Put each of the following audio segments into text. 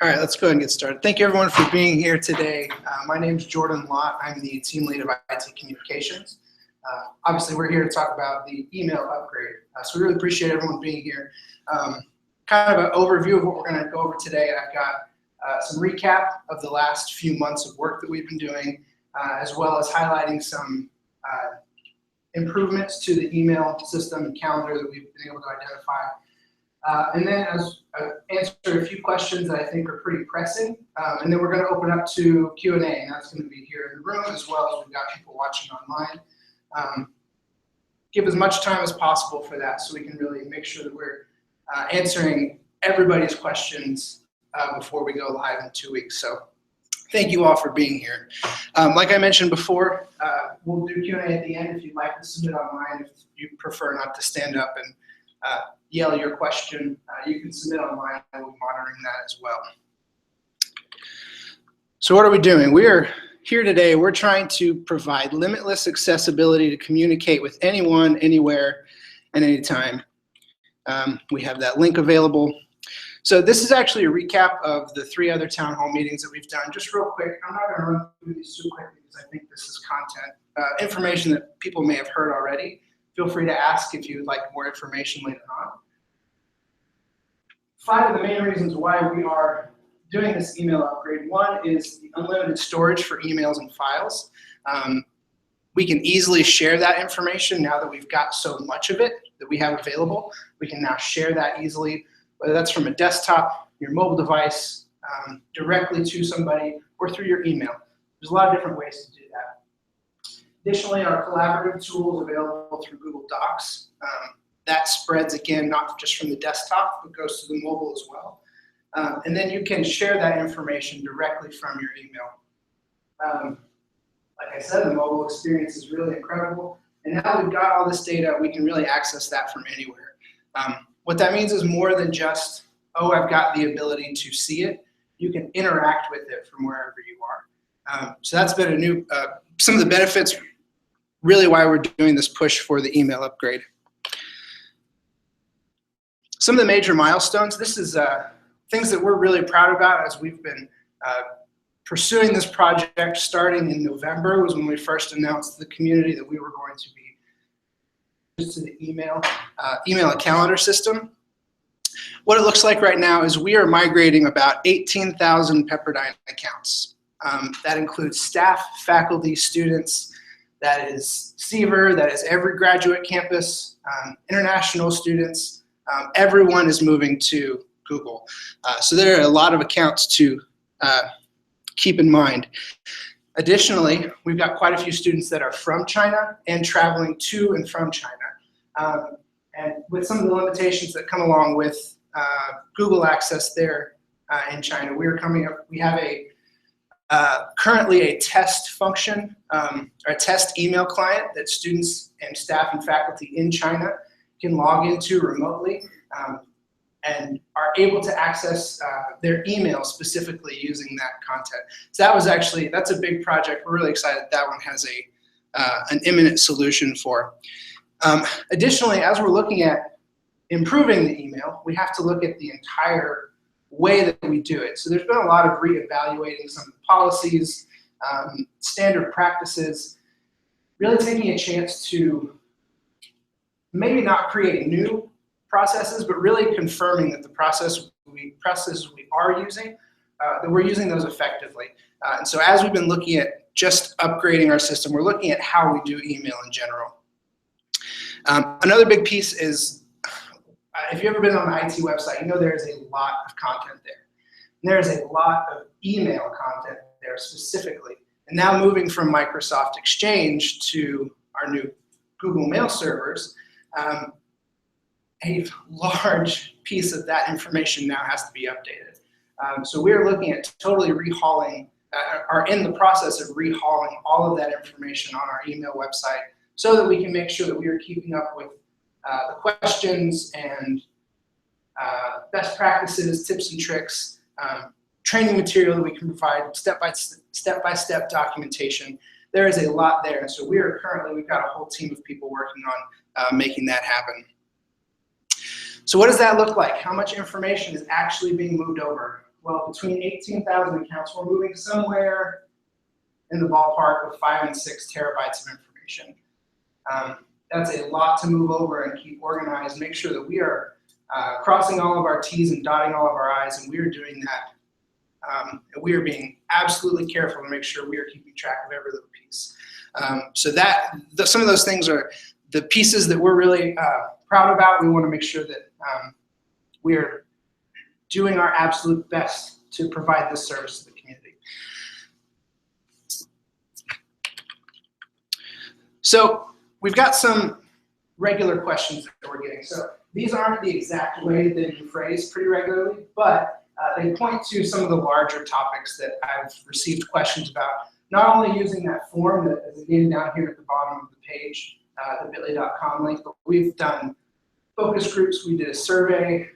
All right, let's go ahead and get started. Thank you everyone for being here today. My name is Jordan Lott. I'm the team lead of IT Communications. Obviously, we're here to talk about the email upgrade. So we really appreciate everyone being here. Kind of an overview of what we're going to go over today. I've got some recap of the last few months of work that we've been doing, as well as highlighting some improvements to the email system and calendar that we've been able to identify. And then answer a few questions that I think are pretty pressing. And then we're going to open up to Q&A, and that's going to be here in the room as well as we've got people watching online. Give as much time as possible for that so we can really make sure that we're answering everybody's questions before we go live in 2 weeks. So thank you all for being here. Like I mentioned before, we'll do Q&A at the end if you'd like to submit online. If you prefer not to stand up and yell your question, you can submit online and we'll be monitoring that as well. So what are we doing? We're here today, we're trying to provide limitless accessibility to communicate with anyone, anywhere, and anytime. We have that link available. So this is actually a recap of the 3 other town hall meetings that we've done. Just real quick, I'm not going to run through these too quick because I think this is content, information that people may have heard already. Feel free to ask if you would like more information later on. 5 of the main reasons why we are doing this email upgrade. 1 is the unlimited storage for emails and files. We can easily share that information now that we've got so much of it that we have available. We can now share that easily, whether that's from a desktop, your mobile device, directly to somebody, or through your email. There's a lot of different ways to do that. Additionally, our collaborative tools available through Google Docs. That spreads, again, not just from the desktop, but goes to the mobile as well. And then you can share that information directly from your email. Like I said, the mobile experience is really incredible. And now that we've got all this data, we can really access that from anywhere. What that means is more than just, oh, I've got the ability to see it. You can interact with it from wherever you are. So that's been a new, some of the benefits, really why we're doing this push for the email upgrade. Some of the major milestones, this is things that we're really proud about as we've been pursuing this project. Starting in November was when we first announced to the community that we were going to be to the email and calendar system. What it looks like right now is we are migrating about 18,000 Pepperdine accounts. That includes staff, faculty, students, that is Seaver, that is every graduate campus, international students. Everyone is moving to Google. So there are a lot of accounts to keep in mind. Additionally, we've got quite a few students that are from China and traveling to and from China. And with some of the limitations that come along with Google access there in China, we have currently a test function, or a test email client that students and staff and faculty in China can log into remotely and are able to access their email specifically using that content. So that's a big project. We're really excited that one has an imminent solution for. Additionally, as we're looking at improving the email, we have to look at the entire way that we do it. So there's been a lot of reevaluating some of the policies, standard practices, really taking a chance to maybe not create new processes, but really confirming that the processes we are using, that we're using those effectively. And so as we've been looking at just upgrading our system, we're looking at how we do email in general. Another big piece is, if you've ever been on the IT website, you know there's a lot of content there. And there's a lot of email content there specifically. And now moving from Microsoft Exchange to our new Google Mail servers, a large piece of that information now has to be updated. So we're looking at totally rehauling, are in the process of rehauling all of that information on our email website so that we can make sure that we are keeping up with the questions and best practices, tips and tricks, training material that we can provide, step-by-step documentation. There is a lot there. And so we've got a whole team of people working on making that happen. So what does that look like? How much information is actually being moved over? well, between 18,000 accounts, we're moving somewhere in the ballpark of 5 and 6 terabytes of information. That's a lot to move over and keep organized, make sure that we are crossing all of our T's and dotting all of our I's, and we are doing that. And we are being absolutely careful to make sure we are keeping track of every little piece. So some of those things are the pieces that we're really proud about. We want to make sure that we are doing our absolute best to provide this service to the community. So we've got some regular questions that we're getting. So these aren't the exact way that you phrase pretty regularly, but they point to some of the larger topics that I've received questions about, not only using that form that is again down here at the bottom of the page, the bit.ly.com link, but we've done focus groups, we did a survey.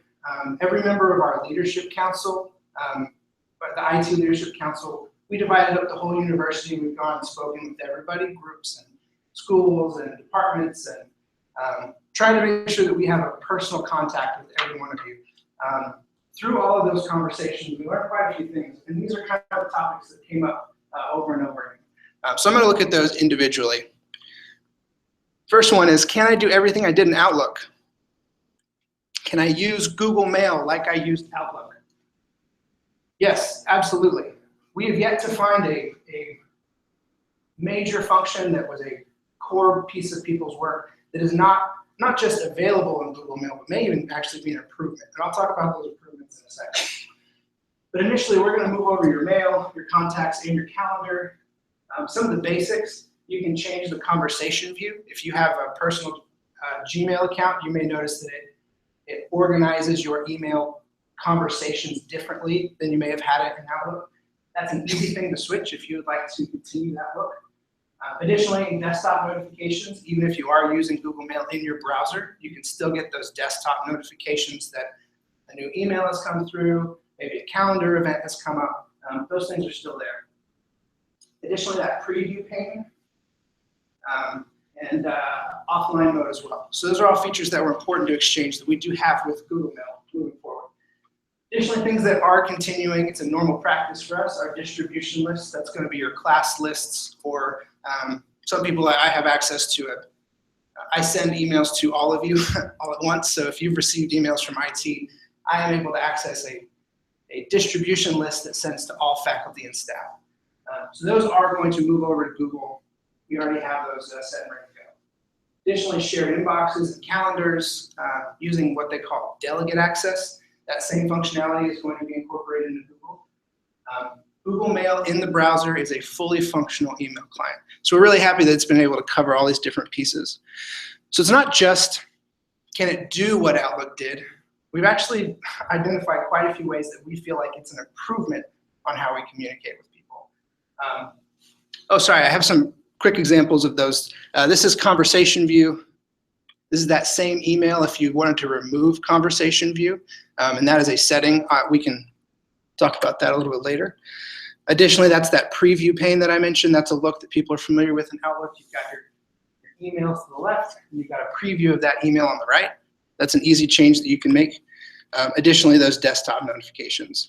Every member of our leadership council, the IT leadership council, we divided up the whole university. We've gone and spoken with everybody, groups and schools and departments, and trying to make sure that we have a personal contact with every one of you. Through all of those conversations, we learned quite a few things, and these are kind of the topics that came up over and over again. So I'm going to look at those individually. First one is, can I do everything I did in Outlook? Can I use Google Mail like I used Outlook? Yes, absolutely. We have yet to find a major function that was a core piece of people's work that is not just available in Google Mail, but may even actually be an improvement. And I'll talk about those improvements in a second. But initially, we're going to move over your mail, your contacts, and your calendar. Some of the basics, you can change the conversation view. If you have a personal Gmail account, you may notice that it organizes your email conversations differently than you may have had it in Outlook. That's an easy thing to switch if you would like to continue that look. Additionally, in desktop notifications, even if you are using Google Mail in your browser, you can still get those desktop notifications that a new email has come through, maybe a calendar event has come up. Those things are still there. Additionally, that preview pane and offline mode as well. So those are all features that were important to Exchange that we do have with Google Mail moving forward. Additionally, things that are continuing, it's a normal practice for us, our distribution lists. That's going to be your class lists, or some people I have access to it. I send emails to all of you all at once. So if you've received emails from IT, I am able to access a distribution list that sends to all faculty and staff. So those are going to move over to Google. We already have those set and ready to go. Additionally, shared inboxes and calendars using what they call delegate access. That same functionality is going to be incorporated into Google. Google Mail in the browser is a fully functional email client. So we're really happy that it's been able to cover all these different pieces. So it's not just, can it do what Outlook did? We've actually identified quite a few ways that we feel like it's an improvement on how we communicate with people. Oh, sorry, I have some quick examples of those. This is Conversation View. This is that same email if you wanted to remove Conversation View, and that is a setting. We can talk about that a little bit later. Additionally, that's that preview pane that I mentioned. That's a look that people are familiar with in Outlook. You've got your emails to the left, and you've got a preview of that email on the right. That's an easy change that you can make. Additionally, those desktop notifications.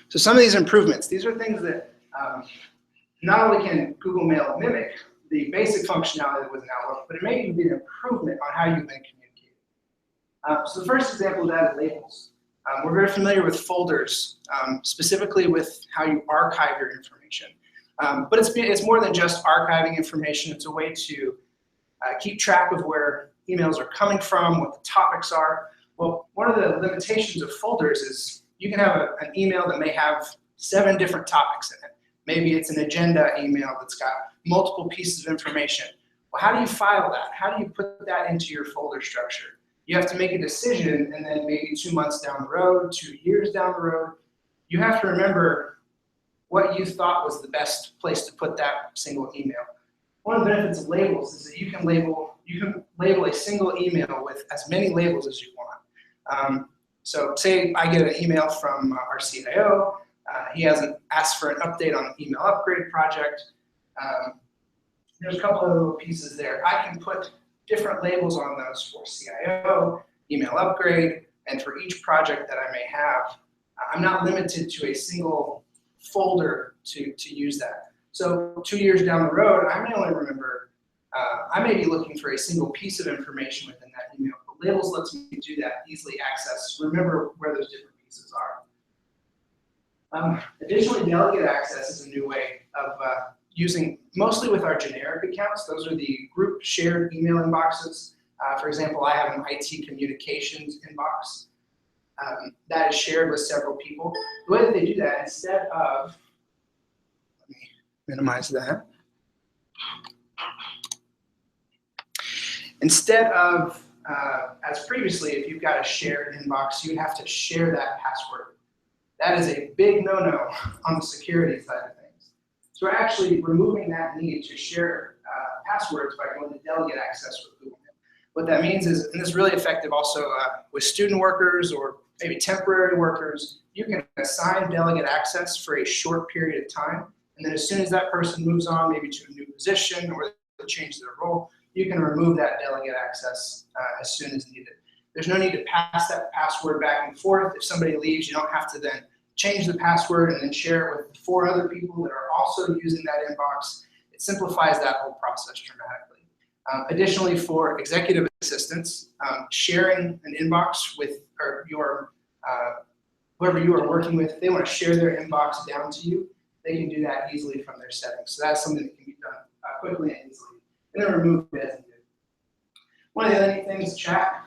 So some of these improvements, these are things that not only can Google Mail mimic the basic functionality that was in Outlook, but it may even be an improvement on how you've been communicating. So the first example of that is labels. We're very familiar with folders, specifically with how you archive your information. But it's more than just archiving information. It's a way to keep track of where emails are coming from, what the topics are. Well, one of the limitations of folders is you can have an email that may have 7 different topics in it. Maybe it's an agenda email that's got multiple pieces of information. Well, how do you file that? How do you put that into your folder structure? You have to make a decision, and then maybe 2 months down the road, 2 years down the road, you have to remember what you thought was the best place to put that single email. One of the benefits of labels is that you can label a single email with as many labels as you want. So say I get an email from our CIO. He hasn't asked for an update on the email upgrade project. There's a couple of little pieces there. I can put different labels on those for CIO, email upgrade, And for each project that I may have, I'm not limited to a single folder to use that. So 2 years down the road, I may only remember, I may be looking for a single piece of information within that email. But Labels lets me do that, easily access, remember where those different pieces are. Additionally, delegate access is a new way of using, mostly with our generic accounts. Those are the group shared email inboxes. For example, I have an IT communications inbox that is shared with several people. The way that they do that, instead of, let me minimize that. Instead of, as previously, if you've got a shared inbox, you'd have to share that password. That is a big no-no on the security side of things. So we're actually removing that need to share passwords by going to delegate access with Google Mail. What that means is, and this is really effective also with student workers or maybe temporary workers, you can assign delegate access for a short period of time. And then as soon as that person moves on, maybe to a new position or they change their role, you can remove that delegate access as soon as needed. There's no need to pass that password back and forth. If somebody leaves, you don't have to then change the password and then share it with 4 other people that are also using that inbox. It simplifies that whole process dramatically. Additionally, for executive assistants, sharing an inbox with your whoever you are working with, if they want to share their inbox down to you, they can do that easily from their settings. So that's something that can be done quickly and easily. And then remove it as needed. One of the other neat things, chat.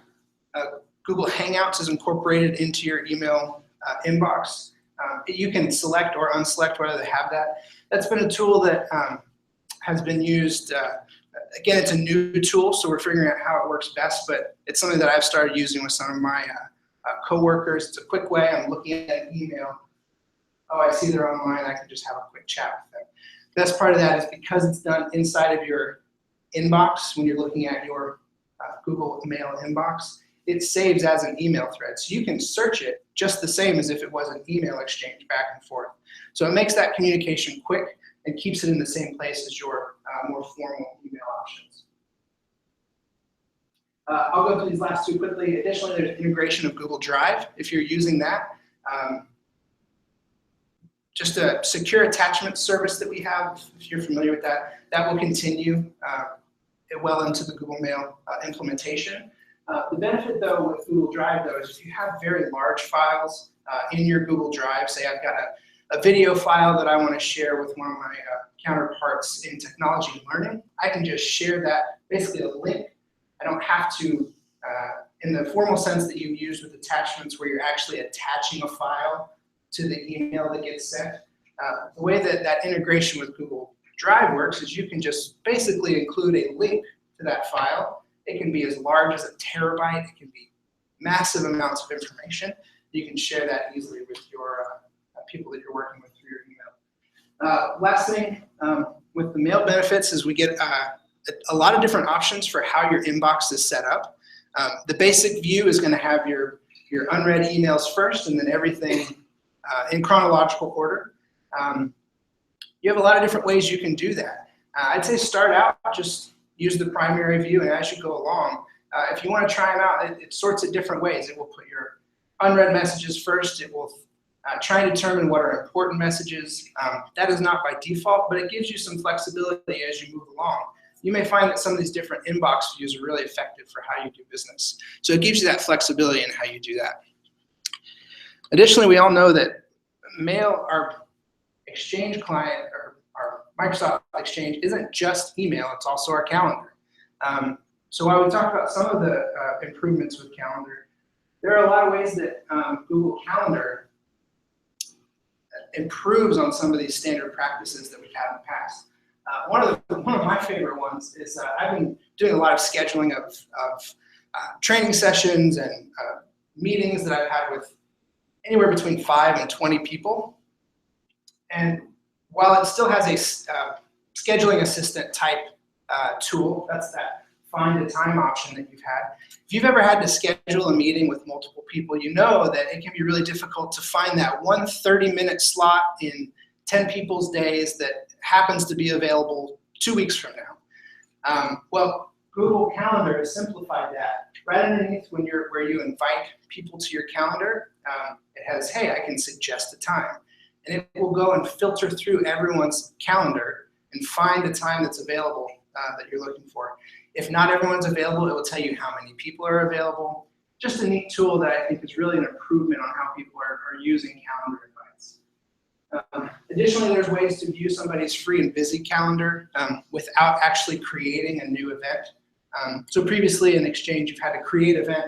Google Hangouts is incorporated into your email inbox. You can select or unselect whether they have that. That's been a tool that has been used. Again, it's a new tool, so we're figuring out how it works best, but it's something that I've started using with some of my coworkers. It's a quick way. I'm looking at an email. Oh, I see they're online. I can just have a quick chat with them. The best part of that is because it's done inside of your inbox when you're looking at your Google Mail inbox, it saves as an email thread. So you can search it just the same as if it was an email exchange back and forth. So it makes that communication quick and keeps it in the same place as your more formal email options. I'll go through these last 2 quickly. Additionally, there's integration of Google Drive. If you're using that, just a secure attachment service that we have, if you're familiar with that, that will continue well into the Google Mail implementation. The benefit though with Google Drive though is if you have very large files in your Google Drive, say I've got a video file that I want to share with one of my counterparts in technology and learning, I can just share that, basically a link. I don't have to, in the formal sense that you use with attachments where you're actually attaching a file to the email that gets sent. The way that that integration with Google Drive works is you can just basically include a link to that file. It can be as large as a terabyte. It can be massive amounts of information. You can share that easily with your people that you're working with through your email. Last thing with the mail benefits is we get a lot of different options for how your inbox is set up. The basic view is going to have your unread emails first and then everything in chronological order. You have a lot of different ways you can do that. I'd say start out, just use the primary view, and as you go along, if you want to try them out, it sorts it different ways. It will put your unread messages first. It will try and determine what are important messages. That is not by default, but it gives you some flexibility as you move along. You may find that some of these different inbox views are really effective for how you do business. So it gives you that flexibility in how you do that. Additionally, we all know that mail, our Exchange client, or our Microsoft Exchange, isn't just email, it's also our calendar. So while we talked about some of the improvements with calendar, there are a lot of ways that Google Calendar improves on some of these standard practices that we've had in the past. One of my favorite ones is I've been doing a lot of scheduling of training sessions and meetings that I've had with anywhere between 5 and 20 people. And while it still has a scheduling assistant type tool, that's that find a time option that you've had. If you've ever had to schedule a meeting with multiple people, you know that it can be really difficult to find that one 30-minute slot in 10 people's days that happens to be available 2 weeks from now. Well, Google Calendar has simplified that. Right underneath where you invite people to your calendar, it has, hey, I can suggest a time. And it will go and filter through everyone's calendar and find the time that's available that you're looking for. If not everyone's available, it will tell you how many people are available. Just a neat tool that I think is really an improvement on how people are using calendar invites. Additionally, there's ways to view somebody's free and busy calendar without actually creating a new event. So previously in Exchange, you've had to create an event,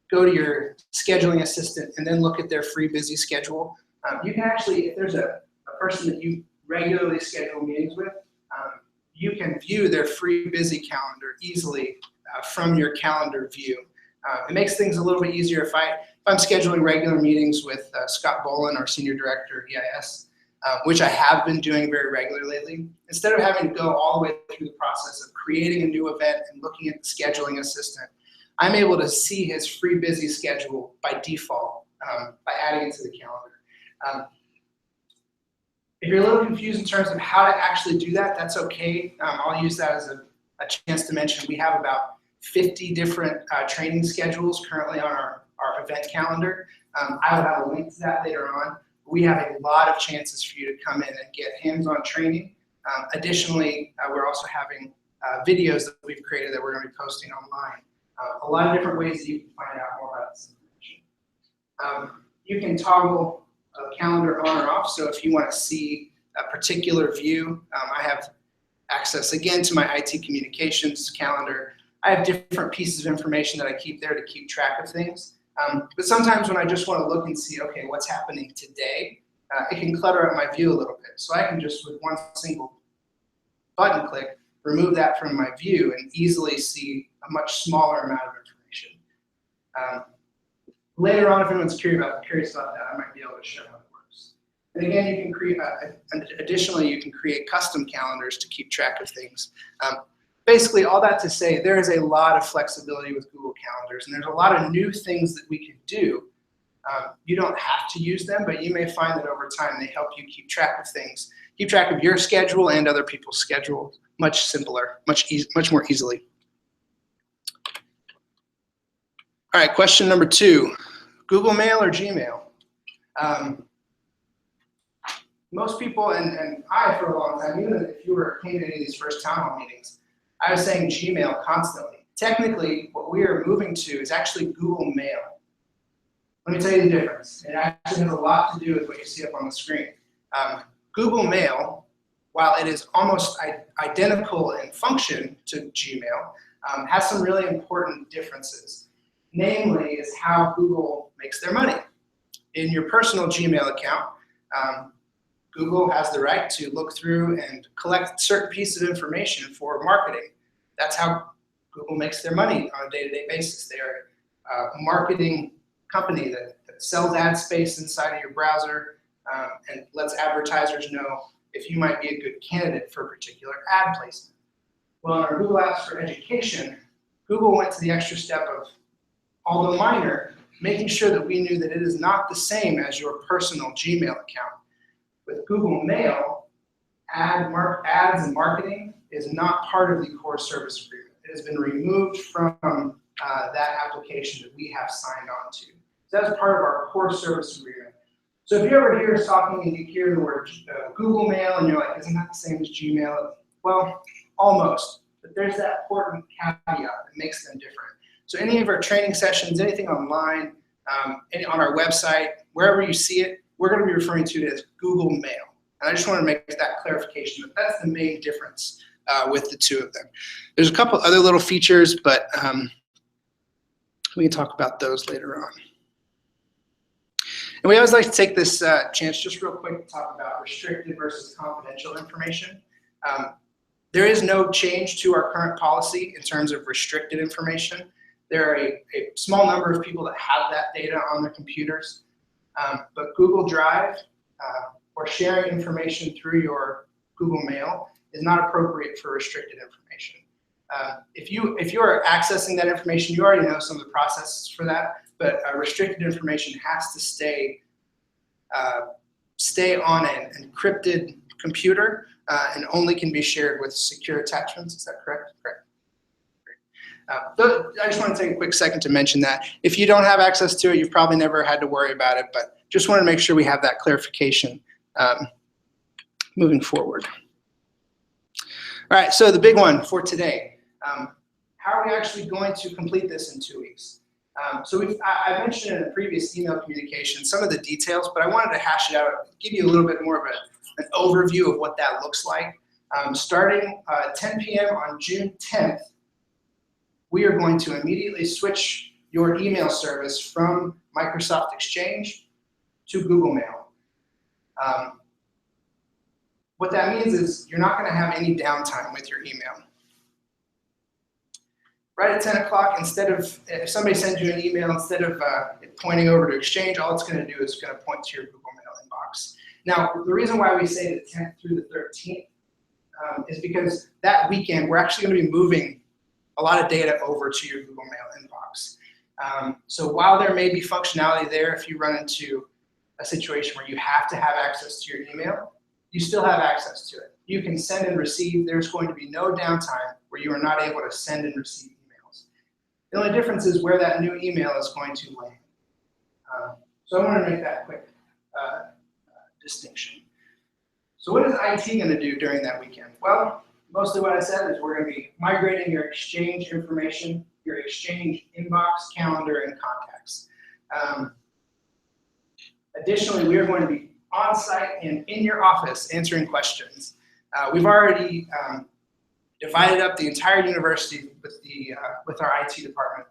go to your scheduling assistant, and then look at their free busy schedule. You can actually, if there's a person that you regularly schedule meetings with, you can view their free busy calendar easily from your calendar view. It makes things a little bit easier if I'm scheduling regular meetings with Scott Bolin, our Senior Director of EIS, which I have been doing very regularly lately. Instead of having to go all the way through the process of creating a new event and looking at the scheduling assistant, I'm able to see his free busy schedule by default by adding it to the calendar. If you're a little confused in terms of how to actually do that, that's okay. I'll use that as a chance to mention we have about 50 different training schedules currently on our event calendar. I will have a link to that later on. We have a lot of chances for you to come in and get hands-on training. Additionally, we're also having videos that we've created that we're going to be posting online. A lot of different ways that you can find out more about this information. You can toggle a calendar on or off, so if you want to see a particular view, I have access again to my IT communications calendar. I have different pieces of information that I keep there to keep track of things. But sometimes when I just want to look and see, okay, what's happening today, it can clutter up my view a little bit. So I can just, with one single button click, remove that from my view and easily see a much smaller amount of information. Later on, if anyone's curious about that, I might be able to show how it works. And again, you can create, additionally, you can create custom calendars to keep track of things. Basically, all that to say, there is a lot of flexibility with Google Calendars, and there's a lot of new things that we can do. You don't have to use them, but you may find that over time they help you keep track of things, keep track of your schedule and other people's schedule much simpler, much more easily. All right, question number 2, Google Mail or Gmail? Most people, and I for a long time, even if you came to any of these first town hall meetings, I was saying Gmail constantly. Technically, what we are moving to is actually Google Mail. Let me tell you the difference. It actually has a lot to do with what you see up on the screen. Google Mail, while it is almost identical in function to Gmail, has some really important differences. Namely, is how Google makes their money. In your personal Gmail account, Google has the right to look through and collect certain pieces of information for marketing. That's how Google makes their money on a day-to-day basis. They are a marketing company that sells ad space inside of your browser and lets advertisers know if you might be a good candidate for a particular ad placement. Well, in our Google Apps for Education, Google went to the extra step of, although minor, making sure that we knew that it is not the same as your personal Gmail account. With Google Mail, ads and marketing is not part of the core service agreement. It has been removed from that application that we have signed on to. So that's part of our core service agreement. So if you ever hear us talking and you hear the word Google Mail and you're like, isn't that the same as Gmail? Well, almost. But there's that important caveat that makes them different. So any of our training sessions, anything online, on our website, wherever you see it, we're going to be referring to it as Google Mail. And I just want to make that clarification that that's the main difference with the two of them. There's a couple other little features, but we can talk about those later on. And we always like to take this chance just real quick to talk about restricted versus confidential information. There is no change to our current policy in terms of restricted information. There are a small number of people that have that data on their computers. But Google Drive or sharing information through your Google Mail is not appropriate for restricted information. If you are accessing that information, you already know some of the processes for that, but restricted information has to stay on an encrypted computer and only can be shared with secure attachments. Is that correct? Correct. I just want to take a quick second to mention that. If you don't have access to it, you've probably never had to worry about it, but just want to make sure we have that clarification moving forward. All right, so the big one for today. How are we actually going to complete this in 2 weeks? I mentioned in a previous email communication some of the details, but I wanted to hash it out, give you a little bit more of an overview of what that looks like. Starting 10 p.m. on June 10th, we are going to immediately switch your email service from Microsoft Exchange to Google Mail. What that means is you're not going to have any downtime with your email. Right at 10 o'clock, if somebody sends you an email, instead of it pointing over to Exchange, all it's going to do is going to point to your Google Mail inbox. Now, the reason why we say the 10th through the 13th is because that weekend, we're actually going to be moving a lot of data over to your Google Mail inbox. So while there may be functionality there, if you run into a situation where you have to have access to your email, you still have access to it. You can send and receive. There's going to be no downtime where you are not able to send and receive emails. The only difference is where that new email is going to land. So I want to make that quick distinction. So what is IT going to do during that weekend? Well, mostly what I said is we're going to be migrating your Exchange information, your Exchange inbox, calendar, and contacts. Additionally, we are going to be on site and in your office answering questions. We've already divided up the entire university with our IT department.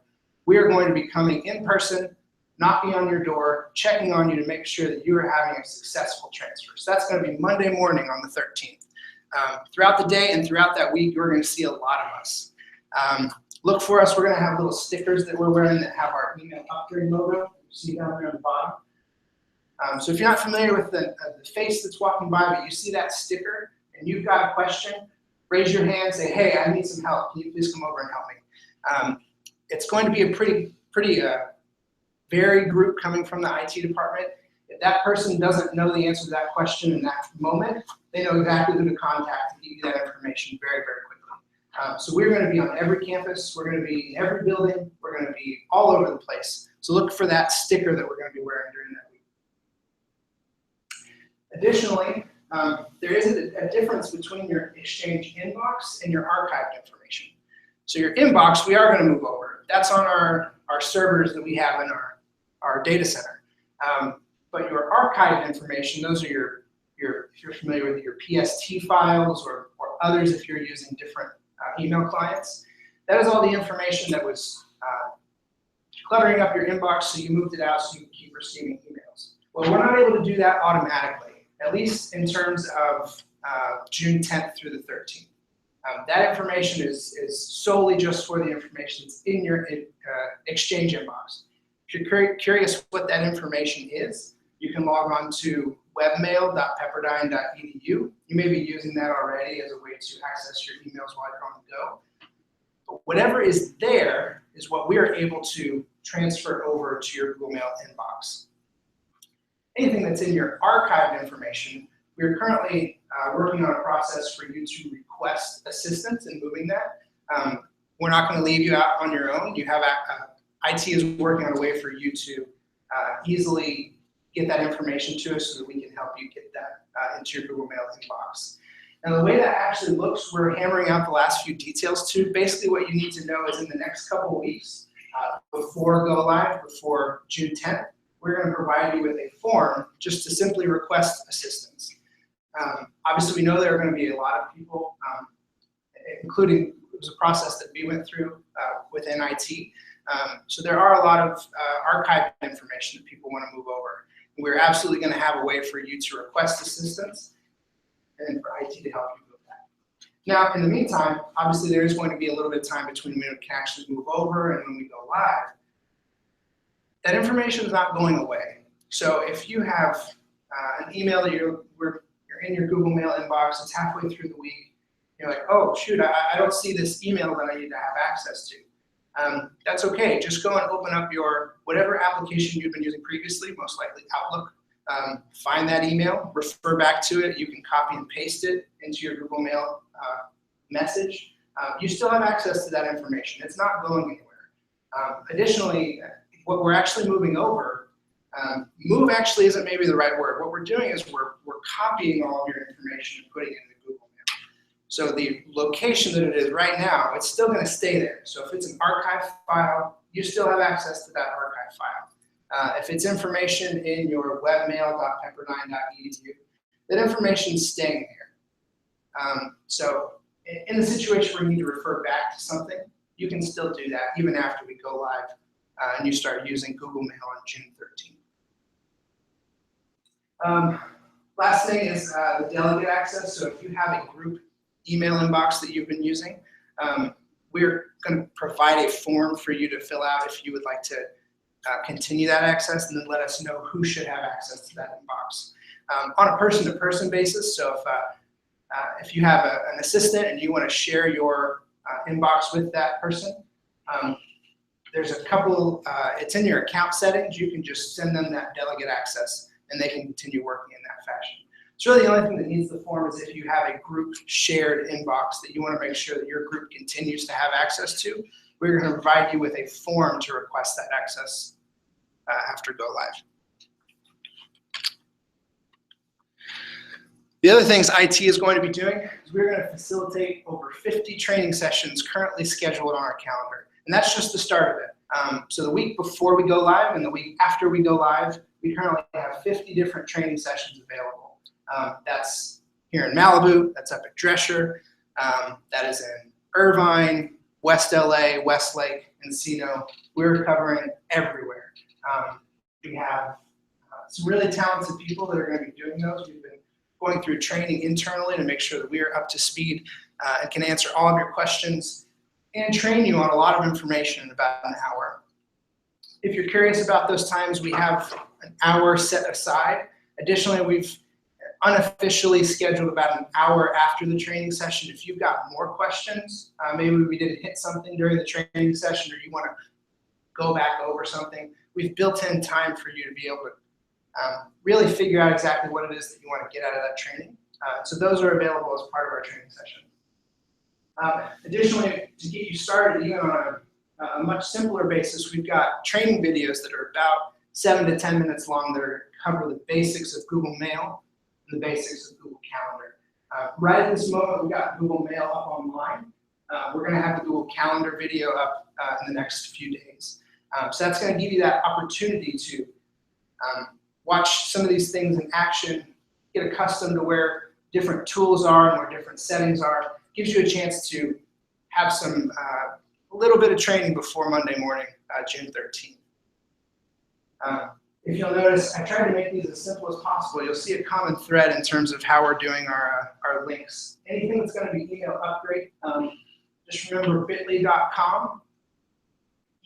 We are going to be coming in person, knocking on your door, checking on you to make sure that you are having a successful transfer. So that's going to be Monday morning on the 13th. Throughout the day and throughout that week, you're going to see a lot of us. Look for us. We're going to have little stickers that we're wearing that have our email upgrade logo. You see down there on the bottom. So if you're not familiar with the face that's walking by, but you see that sticker and you've got a question, raise your hand, say, hey, I need some help. Can you please come over and help me? It's going to be a pretty varied group coming from the IT department. If that person doesn't know the answer to that question in that moment, they know exactly who to contact to give you that information very, very quickly. So we're going to be on every campus. We're going to be in every building. We're going to be all over the place. So look for that sticker that we're going to be wearing during that week. Additionally, there is a difference between your Exchange inbox and your archived information. So your inbox, we are going to move over. That's on our servers that we have in our data center. But your archived information, those are if you're familiar with your PST files or others if you're using different email clients, that is all the information that was cluttering up your inbox, so you moved it out so you can keep receiving emails. Well, we're not able to do that automatically, at least in terms of June 10th through the 13th. That information is solely just for the information that's in your Exchange inbox. If you're curious what that information is, you can log on to webmail.pepperdine.edu. You may be using that already as a way to access your emails while you're on the go. But whatever is there is what we are able to transfer over to your Google Mail inbox. Anything that's in your archived information, we're currently working on a process for you to request assistance in moving that. We're not going to leave you out on your own. You have IT is working on a way for you to easily get that information to us so that we can help you get that into your Google Mail inbox. Now the way that actually looks, we're hammering out the last few details too. Basically what you need to know is in the next couple of weeks, before go live, before June 10th, we're going to provide you with a form just to simply request assistance. Obviously we know there are going to be a lot of people, including, it was a process that we went through within IT. So there are a lot of archived information that people want to move over. We're absolutely going to have a way for you to request assistance and for IT to help you with that. Now, in the meantime, obviously there is going to be a little bit of time between when we can actually move over and when we go live. That information is not going away. So if you have an email that you're in your Google Mail inbox, it's halfway through the week, you're like, oh shoot, I don't see this email that I need to have access to. That's okay. Just go and open up your whatever application you've been using previously, most likely Outlook. Find that email, refer back to it. You can copy and paste it into your Google Mail message. you still have access to that information. It's not going anywhere. Additionally, what we're actually moving over, move actually isn't maybe the right word. What we're doing is we're copying all of your information and putting it into Google Mail. So the location that it is right now, it's still going to stay there. So if it's an archive file, you still have access to that archive file. If it's information in your webmail.pepperdine.edu, that information is staying there. So in the situation where you need to refer back to something, you can still do that even after we go live and you start using Google Mail on June 13th. Last thing is the delegate access. So if you have a group email inbox that you've been using, we're going to provide a form for you to fill out if you would like to continue that access, and then let us know who should have access to that inbox. On a person-to-person basis, so if you have an assistant and you want to share your inbox with that person, there's a couple, it's in your account settings. You can just send them that delegate access and they can continue working in that fashion. So really the only thing that needs the form is if you have a group shared inbox that you want to make sure that your group continues to have access to, we're going to provide you with a form to request that access after go live. The other things IT is going to be doing is we're going to facilitate over 50 training sessions currently scheduled on our calendar. And that's just the start of it. So the week before we go live and the week after we go live, we currently have 50 different training sessions available. That's here in Malibu, that's up at Drescher, that is in Irvine, West LA, Westlake, Encino. We're covering everywhere. We have some really talented people that are going to be doing those. We've been going through training internally to make sure that we are up to speed and can answer all of your questions and train you on a lot of information in about an hour. If you're curious about those times, we have an hour set aside. Additionally, we've unofficially scheduled about an hour after the training session. If you've got more questions, maybe we didn't hit something during the training session or you want to go back over something, we've built in time for you to be able to really figure out exactly what it is that you want to get out of that training. So those are available as part of our training session. Additionally, to get you started, even on a much simpler basis, we've got training videos that are about 7 to 10 minutes long that cover the basics of Google Mail and the basics of Google Calendar. Right at this moment, we've got Google Mail up online. We're going to have the Google Calendar video up in the next few days. So that's going to give you that opportunity to watch some of these things in action, get accustomed to where different tools are and where different settings are. Gives you a chance to have some a little bit of training before Monday morning, June 13th. If you'll notice, I tried to make these as simple as possible. You'll see a common thread in terms of how we're doing our links. Anything that's going to be email upgrade, just remember bit.ly.com,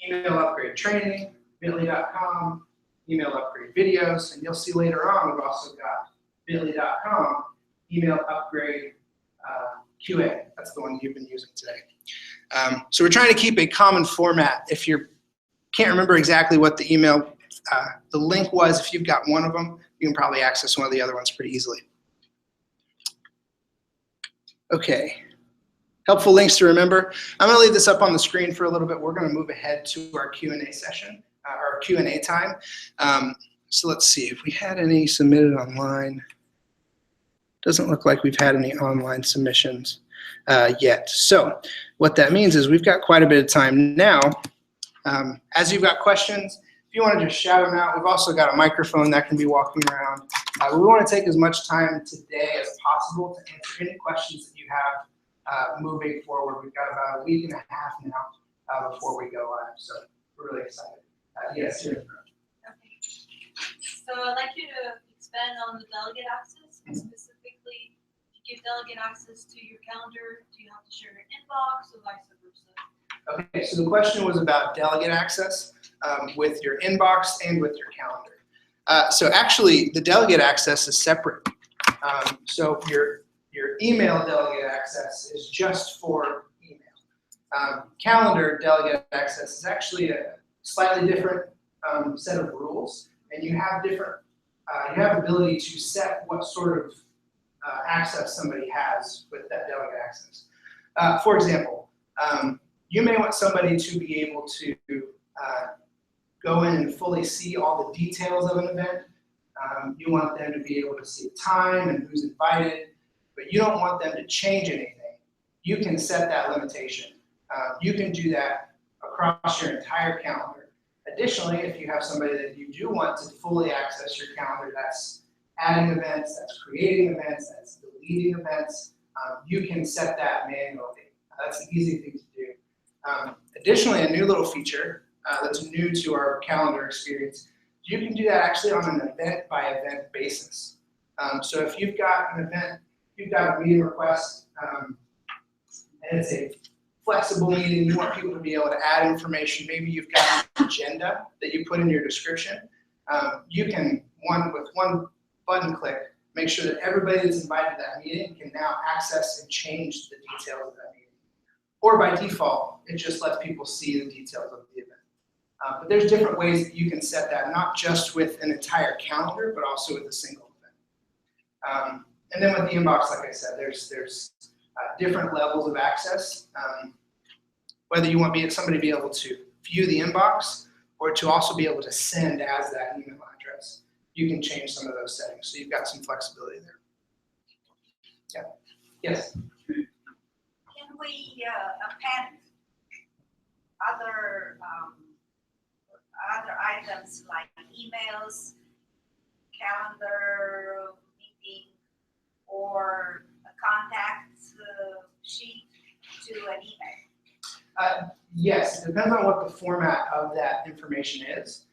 email upgrade training, bit.ly.com, email upgrade videos, and you'll see later on we've also got bit.ly.com, email upgrade QA. That's the one you've been using today. So we're trying to keep a common format. If you can't remember exactly what the email, the link was, if you've got one of them, you can probably access one of the other ones pretty easily. Okay. Helpful links to remember. I'm going to leave this up on the screen for a little bit. We're going to move ahead to our Q&A session, our Q&A time. So let's see if we had any submitted online. Doesn't look like we've had any online submissions yet. So what that means is we've got quite a bit of time now. As you've got questions, if you want to just shout them out, we've also got a microphone that can be walking around. We want to take as much time today as possible to answer any questions that you have moving forward. We've got about a week and a half now before we go live, so we're really excited. Yes, sir. Okay. So I'd like you to expand on the delegate access, specifically to give delegate access to your calendar. Do you have to share your inbox or vice versa? Okay, so the question was about delegate access with your inbox and with your calendar. So actually, the delegate access is separate. So your email delegate access is just for email. Calendar delegate access is actually a slightly different set of rules, and you have different. You have the ability to set what sort of access somebody has with that delegate access. For example, you may want somebody to be able to go in and fully see all the details of an event. You want them to be able to see the time and who's invited, but you don't want them to change anything. You can set that limitation. You can do that across your entire calendar. Additionally, if you have somebody that you do want to fully access your calendar, that's adding events, that's creating events, that's deleting events, you can set that manually. That's an easy thing to do. Additionally, a new little feature that's new to our calendar experience, you can do that actually on an event by event basis. So if you've got an event, you've got a meeting request, and it's a flexible meeting, you want people to be able to add information, maybe you've got an agenda that you put in your description, you can, with one button click, make sure that everybody that's invited to that meeting can now access and change the details of that meeting. Or by default, it just lets people see the details of the event. But there's different ways that you can set that, not just with an entire calendar, but also with a single event. And then with the inbox, like I said, there's different levels of access. Whether you want somebody to be able to view the inbox or to also be able to send as that email address, you can change some of those settings. So you've got some flexibility there. Yeah. Yes. Can we append other items like emails, calendar, meeting, or a contact sheet to an email? Yes, it depends on what the format of that information is.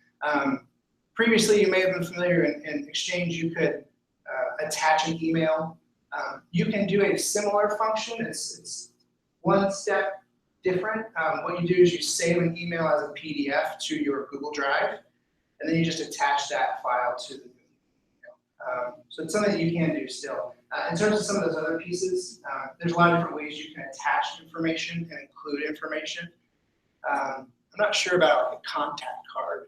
Previously, you may have been familiar in Exchange, you could attach an email. You can do a similar function. It's one step different. What you do is you save an email as a PDF to your Google Drive, and then you just attach that file to the email. So it's something that you can do still. In terms of some of those other pieces, there's a lot of different ways you can attach information and include information. I'm not sure about a contact card.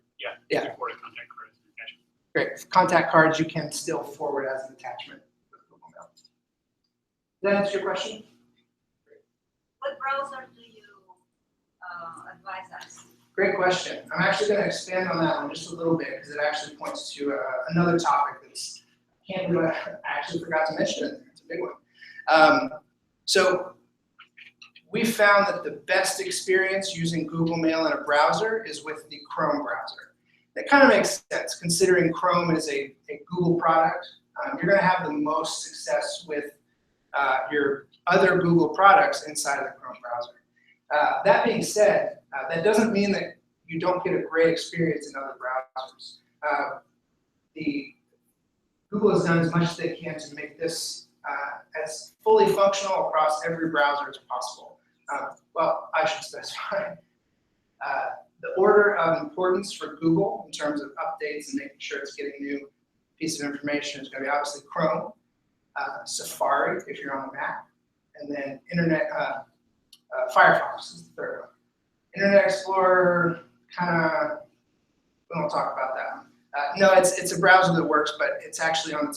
Yeah. Forward a contact card as an attachment. Great. Contact cards you can still forward as an attachment with Google Mail. Does that answer your question? What browser do you advise us? Great question. I'm actually going to expand on that one just a little bit because it actually points to another topic that's, I can't believe I actually forgot to mention it. It's a big one. So we found that the best experience using Google Mail in a browser is with the Chrome browser. That kind of makes sense considering Chrome is a Google product. You're going to have the most success with your other Google products inside of the Chrome browser. That being said, that doesn't mean that you don't get a great experience in other browsers. Google has done as much as they can to make this as fully functional across every browser as possible. Well, I should specify. The order of importance for Google in terms of updates and making sure it's getting new piece of information is going to be obviously Chrome, Safari if you're on a Mac, and then Firefox is the third one. Internet Explorer, we won't talk about that one. No, it's a browser that works, but it's actually on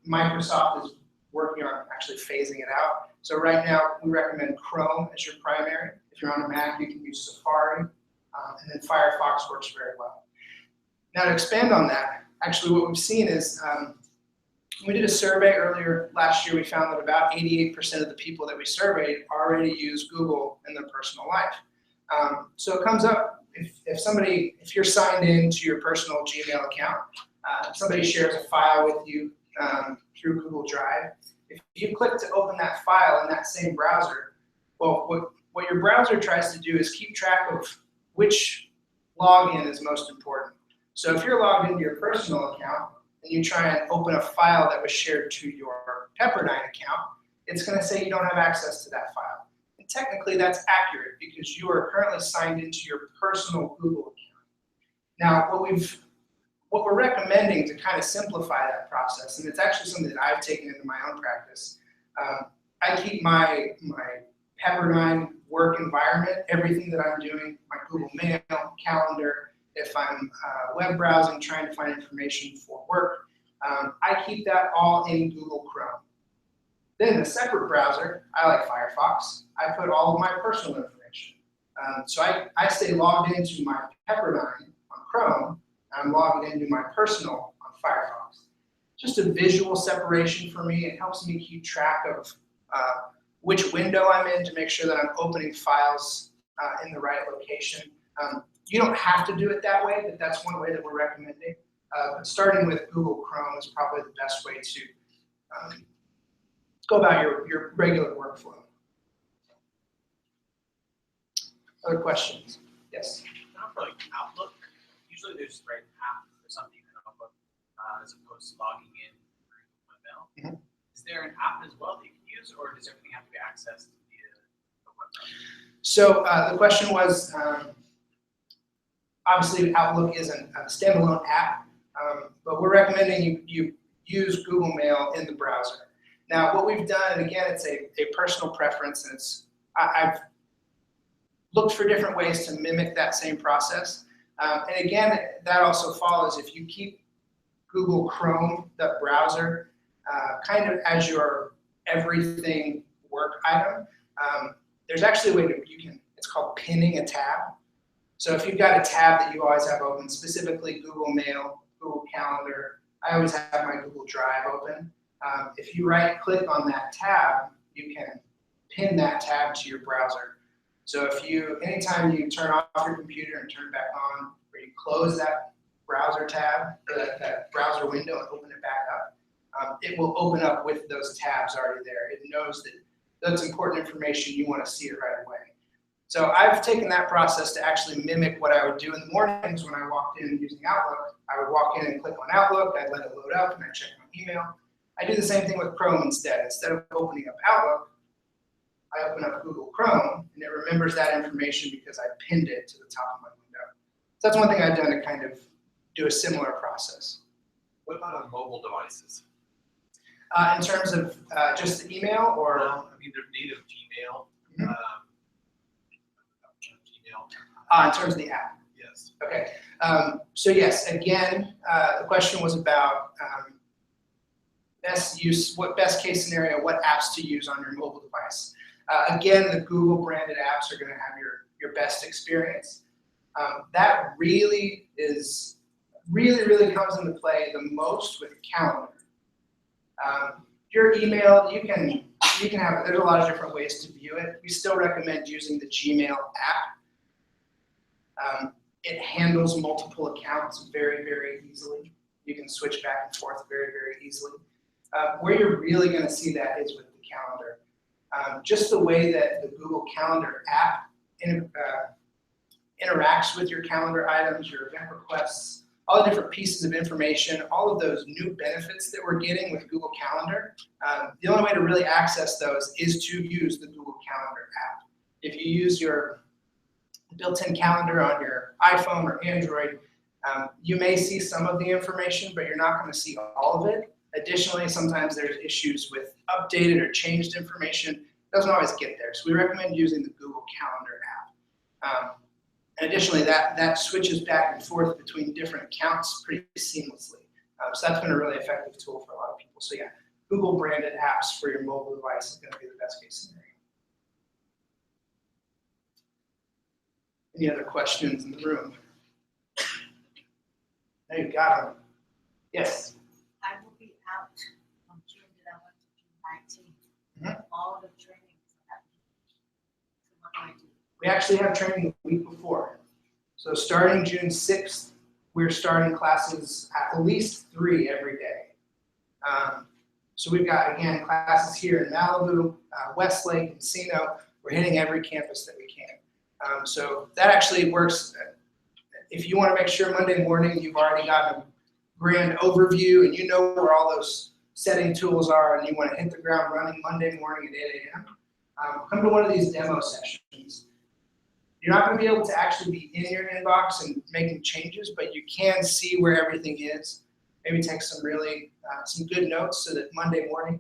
Microsoft is working on actually phasing it out. So right now, we recommend Chrome as your primary. If you're on a Mac, you can use Safari, and then Firefox works very well. Now to expand on that, actually what we've seen is, we did a survey earlier last year, we found that about 88% of the people that we surveyed already use Google in their personal life. So it comes up, if you're signed in to your personal Gmail account, somebody shares a file with you through Google Drive. If you click to open that file in that same browser, well, what your browser tries to do is keep track of which login is most important. So if you're logged into your personal account and you try and open a file that was shared to your Pepperdine account, it's going to say you don't have access to that file. And technically that's accurate because you are currently signed into your personal Google account. Now what we're recommending to kind of simplify that process, and it's actually something that I've taken into my own practice, I keep my Pepperdine work environment, everything that I'm doing, my Google Mail, calendar, if I'm web browsing, trying to find information for work, I keep that all in Google Chrome. Then in a separate browser, I like Firefox. I put all of my personal information. So I stay logged into my Pepperdine on Chrome. I'm logged into my personal on Firefox. Just a visual separation for me. It helps me keep track of which window I'm in to make sure that I'm opening files in the right location. You don't have to do it that way, but that's one way that we're recommending. But starting with Google Chrome is probably the best way to go about your regular workflow. Other questions? Yes? Not for like Outlook. Usually there's an app or something in Outlook as opposed to logging in through Webmail. Mhm. Is there an app as well that you can use, or does everything have to be accessed via the web browser? So the question was, obviously Outlook is a standalone app, but we're recommending you use Google Mail in the browser. Now what we've done, and again, it's a personal preference, and I've looked for different ways to mimic that same process. And again, that also follows if you keep Google Chrome, the browser, kind of as your everything work item. There's actually a way that it's called pinning a tab. So if you've got a tab that you always have open, specifically Google Mail, Google Calendar, I always have my Google Drive open. If you right click on that tab, you can pin that tab to your browser. So anytime you turn off your computer and turn it back on, or you close that browser tab, or that browser window and open it back up, it will open up with those tabs already there. It knows that that's important information, you want to see it right away. So I've taken that process to actually mimic what I would do in the mornings when I walked in using Outlook. I would walk in and click on Outlook, I'd let it load up, and I'd check my email. I do the same thing with Chrome instead. Instead of opening up Outlook, I open up Google Chrome, and it remembers that information because I pinned it to the top of my window. So that's one thing I've done to kind of do a similar process. What about on mobile devices? In terms of just the email, or? Well, I mean, they're native Gmail. Mhm. Gmail. In terms of the app. Yes. Okay. So yes, again, the question was about best case scenario, what apps to use on your mobile device. Again, the Google branded apps are going to have your best experience. That really comes into play the most with Calendar. Your email, you can have, there's a lot of different ways to view it. We still recommend using the Gmail app. It handles multiple accounts very, very easily. You can switch back and forth very, very easily. Where you're really going to see that is with the calendar. Just the way that the Google Calendar app interacts with your calendar items, your event requests, all the different pieces of information, all of those new benefits that we're getting with Google Calendar. The only way to really access those is to use the Google Calendar app. If you use your built-in calendar on your iPhone or Android, you may see some of the information, but you're not going to see all of it. Additionally, sometimes there's issues with updated or changed information. It doesn't always get there. So we recommend using the Google Calendar app. And additionally, that switches back and forth between different accounts pretty seamlessly. So that's been a really effective tool for a lot of people. So yeah, Google branded apps for your mobile device is going to be the best case scenario. Any other questions in the room? There you got them. Yes. I will be out from June 11th to June 19th. All the trainings are happening. So what do I do? We actually have training the week before. So starting June 6th, we're starting classes at least 3 every day. So we've got, again, classes here in Malibu, Westlake, Encino. We're hitting every campus that we can. So that actually works. If you want to make sure Monday morning you've already got a grand overview and you know where all those setting tools are and you want to hit the ground running Monday morning at 8 a.m., come to one of these demo sessions. You're not going to be able to actually be in your inbox and making changes, but you can see where everything is. Maybe take some some good notes so that Monday morning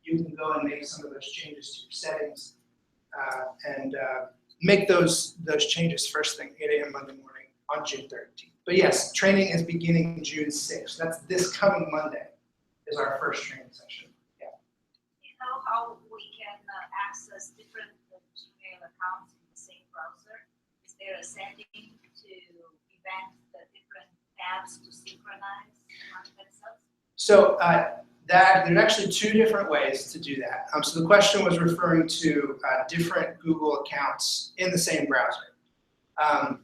you can go and make some of those changes to your settings and make those changes first thing, 8 a.m. Monday morning on June 13th. But yes, training is beginning June 6th. That's this coming Monday is our first training session. Yeah. You know how we can access different Gmail accounts in the same browser? Is there a setting to prevent the different tabs to synchronize among themselves? So there's actually two different ways to do that. So the question was referring to different Google accounts in the same browser.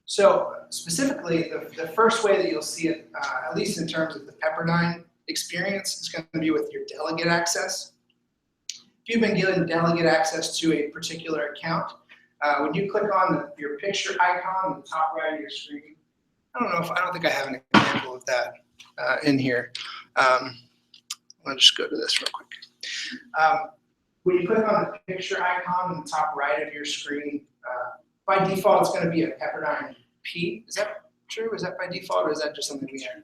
So specifically, the first way that you'll see it, at least in terms of the Pepperdine experience, is going to be with your delegate access. If you've been given delegate access to a particular account, when you click on your picture icon on the top right of your screen, I don't think I have an example of that in here. I'll just go to this real quick. When you click on the picture icon on the top right of your screen, by default, it's going to be a Pepperdine P. Is that true? Is that by default, or is that just something we have?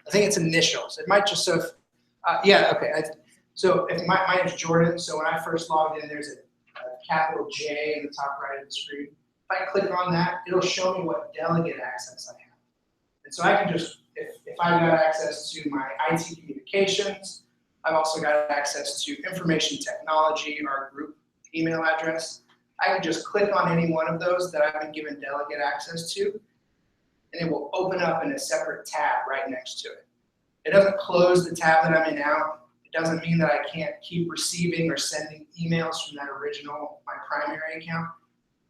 I think it's initials. It might just sort of, yeah, okay. So if my name's Jordan, so when I first logged in, there's a capital J in the top right of the screen. If I click on that, it'll show me what delegate access I have. And so I can just, if I've got access to my IT communications, I've also got access to information technology, our group email address. I can just click on any one of those that I've been given delegate access to, and it will open up in a separate tab right next to it. It doesn't close the tab that I'm in out. It doesn't mean that I can't keep receiving or sending emails from that original, my primary account.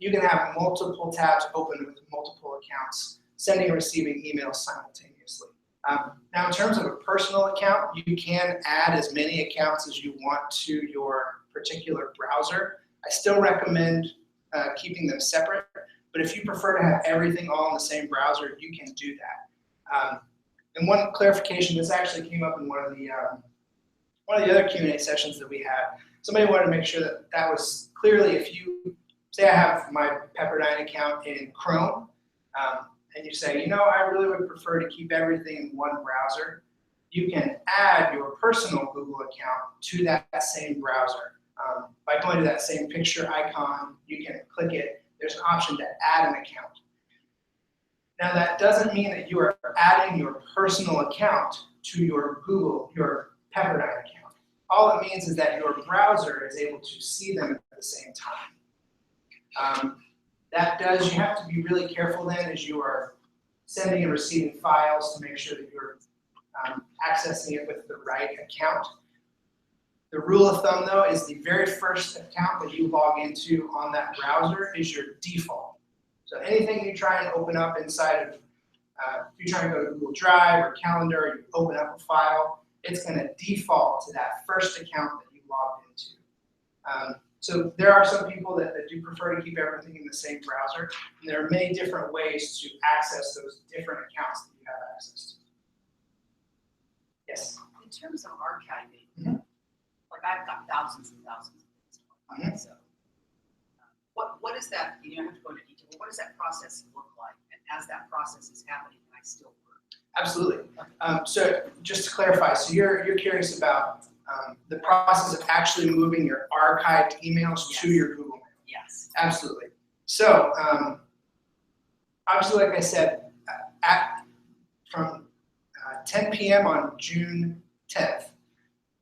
You can have multiple tabs open with multiple accounts, sending and receiving emails simultaneously. Now, in terms of a personal account, you can add as many accounts as you want to your particular browser. I still recommend keeping them separate, but if you prefer to have everything all in the same browser, you can do that. And one clarification, this actually came up in one of the other Q&A sessions that we had. Somebody wanted to make sure that that was clearly, if you say I have my Pepperdine account in Chrome, and you say, I really would prefer to keep everything in one browser, you can add your personal Google account to that same browser. By going to that same picture icon, you can click it. There's an option to add an account. Now, that doesn't mean that you are adding your personal account to your Pepperdine account. All it means is that your browser is able to see them at the same time. You have to be really careful then as you are sending and receiving files to make sure that you're accessing it with the right account. The rule of thumb, though, is the very first account that you log into on that browser is your default. So anything you try and open up inside of, if you're trying to go to Google Drive or Calendar, you open up a file, it's going to default to that first account that you logged into. So there are some people that do prefer to keep everything in the same browser, and there are many different ways to access those different accounts that you have access to. Yes? In terms of archiving, like I've got thousands and thousands of things. So what is that, you don't have to go into detail, but what does that process look like? And as that process is happening, can I still work? Absolutely. So just to clarify, so you're curious about the process of actually moving your archived emails to your Google Mail. Yes. Absolutely. So obviously, like I said, from 10 p.m. on June 10th,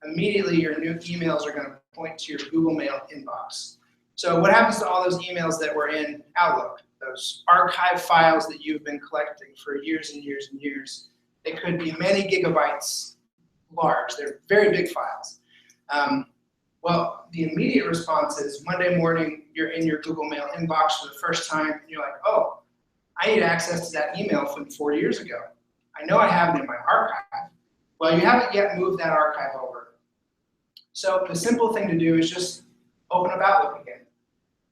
immediately your new emails are going to point to your Google Mail inbox. So what happens to all those emails that were in Outlook, those archive files that you've been collecting for years and years and years? They could be many gigabytes large. They're very big files. Well, the immediate response is Monday morning, you're in your Google Mail inbox for the first time, and you're like, oh, I need access to that email from 4 years ago. I know I have it in my archive. Well, you haven't yet moved that archive over. So the simple thing to do is just open up Outlook again.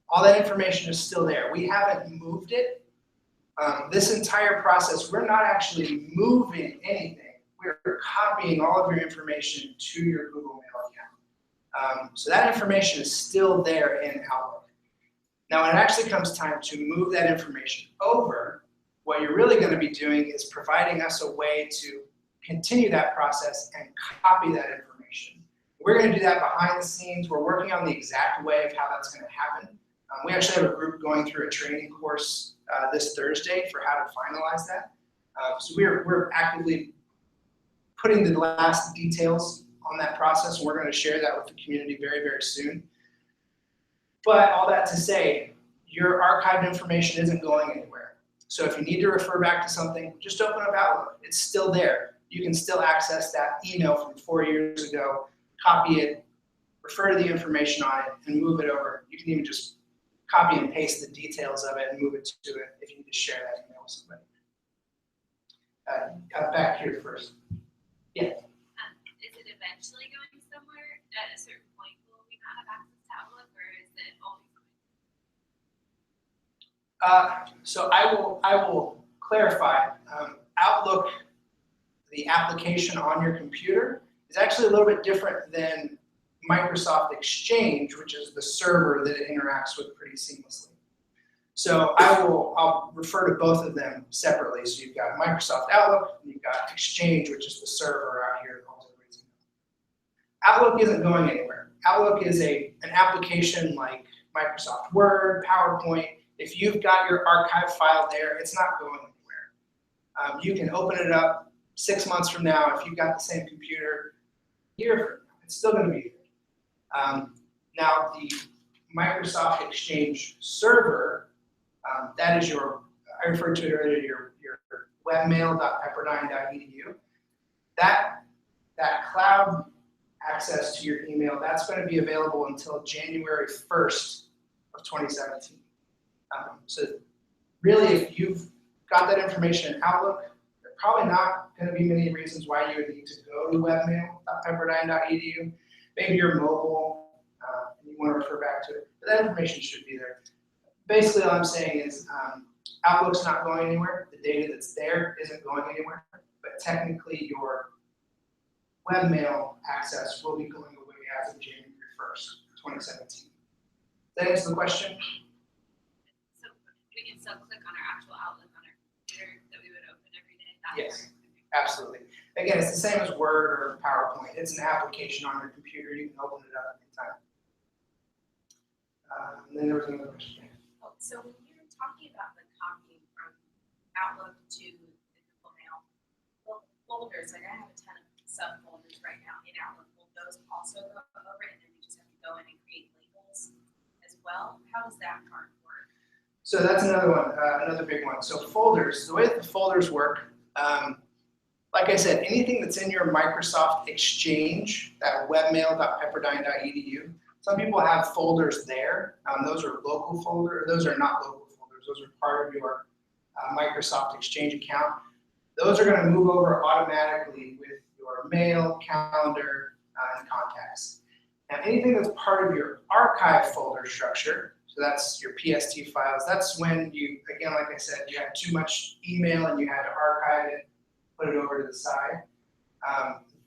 All that information is still there. We haven't moved it. This entire process, we're not actually moving anything. We're copying all of your information to your Google Mail account. So that information is still there in Outlook. Now, when it actually comes time to move that information over, what you're really going to be doing is providing us a way to continue that process and copy that information. We're going to do that behind the scenes. We're working on the exact way of how that's going to happen. We actually have a group going through a training course this Thursday for how to finalize that. So we're actively putting the last details on that process, and we're going to share that with the community very, very soon. But all that to say, your archived information isn't going anywhere. So if you need to refer back to something, just open up Outlook. It's still there. You can still access that email from 4 years ago, copy it, refer to the information on it, and move it over. You can even just copy and paste the details of it and move it to it if you need to share that email with somebody. Back here first. Is it eventually going somewhere? At a certain point, will we not have access to Outlook, or is it always going? So I will clarify. Outlook, the application on your computer, is actually a little bit different than Microsoft Exchange, which is the server that it interacts with pretty seamlessly. So I'll refer to both of them separately. So you've got Microsoft Outlook, and you've got Exchange, which is the server out here. Outlook isn't going anywhere. Outlook is an application like Microsoft Word, PowerPoint. If you've got your archive file there, it's not going anywhere. You can open it up 6 months from now if you've got the same computer. A year from now, it's still going to be there. Now the Microsoft Exchange server, that is I referred to it earlier, your webmail.pepperdine.edu. That cloud access to your email, that's going to be available until January 1st of 2017. So really, if you've got that information in Outlook, there are probably not going to be many reasons why you would need to go to webmail.pepperdine.edu. Maybe you're mobile and you want to refer back to it, but that information should be there. Basically, all I'm saying is Outlook's not going anywhere. The data that's there isn't going anywhere, but technically your webmail access will be going away as of January 1st, 2017. Does that answer the question? So we can still click on our actual Outlook on our computer that we would open every day? Yes. Absolutely. Again, it's the same as Word or PowerPoint. It's an application on your computer. You can open it up anytime. And then there was another question. Oh, so when you're talking about the copying from Outlook to the Google Mail, well, folders, like I have a ton of subfolders right now in Outlook. Will those also go over, and then we just have to go in and create labels as well? How does that part work? So that's another one, another big one. So folders, the way that the folders work, like I said, anything that's in your Microsoft Exchange, that webmail.pepperdine.edu, some people have folders there. Those are local folders. Those are not local folders. Those are part of your Microsoft Exchange account. Those are going to move over automatically with your mail, calendar, and contacts. Now, anything that's part of your archive folder structure, so that's your PST files, that's when you, again, like I said, you had too much email and you had to archive it, put it over to the side.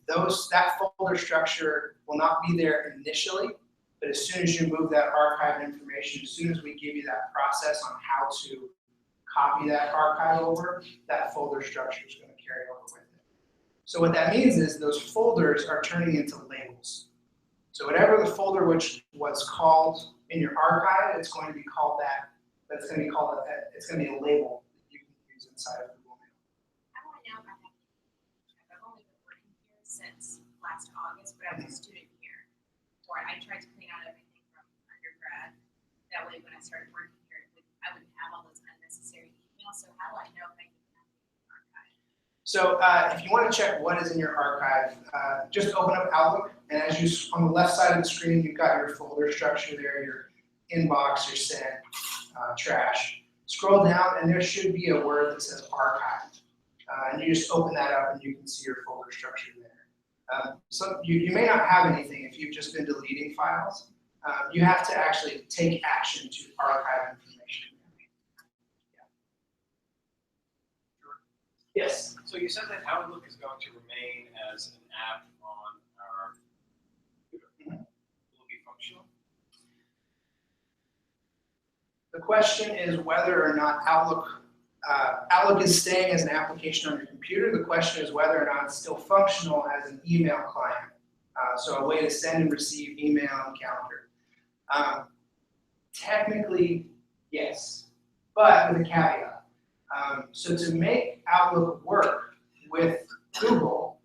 That folder structure will not be there initially, but as soon as you move that archive information, as soon as we give you that process on how to copy that archive over, that folder structure is going to carry over with it. So what that means is those folders are turning into labels. So whatever the folder which was called in your archive, it's going to be called that. That's going to be called that. It's going to be a label that you can use inside of Google Mail. How do I know if I have? I've only been working here since last August, but I was a student here. Or I tried to clean out everything from undergrad. That way, when I started working here, I wouldn't have all those unnecessary emails. So how do I know if I can have the archive? So if you want to check what is in your archive, just open up Outlook, and as you, on the left side of the screen, you've got your folder structure there, your inbox, your sent, trash. Scroll down, and there should be a word that says archived. And you just open that up, and you can see your folder structure there. So you may not have anything if you've just been deleting files. You have to actually take action to archive information. Yeah. Yes? So you said that Outlook is going to remain as an app on our computer. Will it be functional? The question is whether or not Outlook is staying as an application on your computer. The question is whether or not it's still functional as an email client. So a way to send and receive email and calendar. Technically, yes, but with a caveat. So to make Outlook work with Google,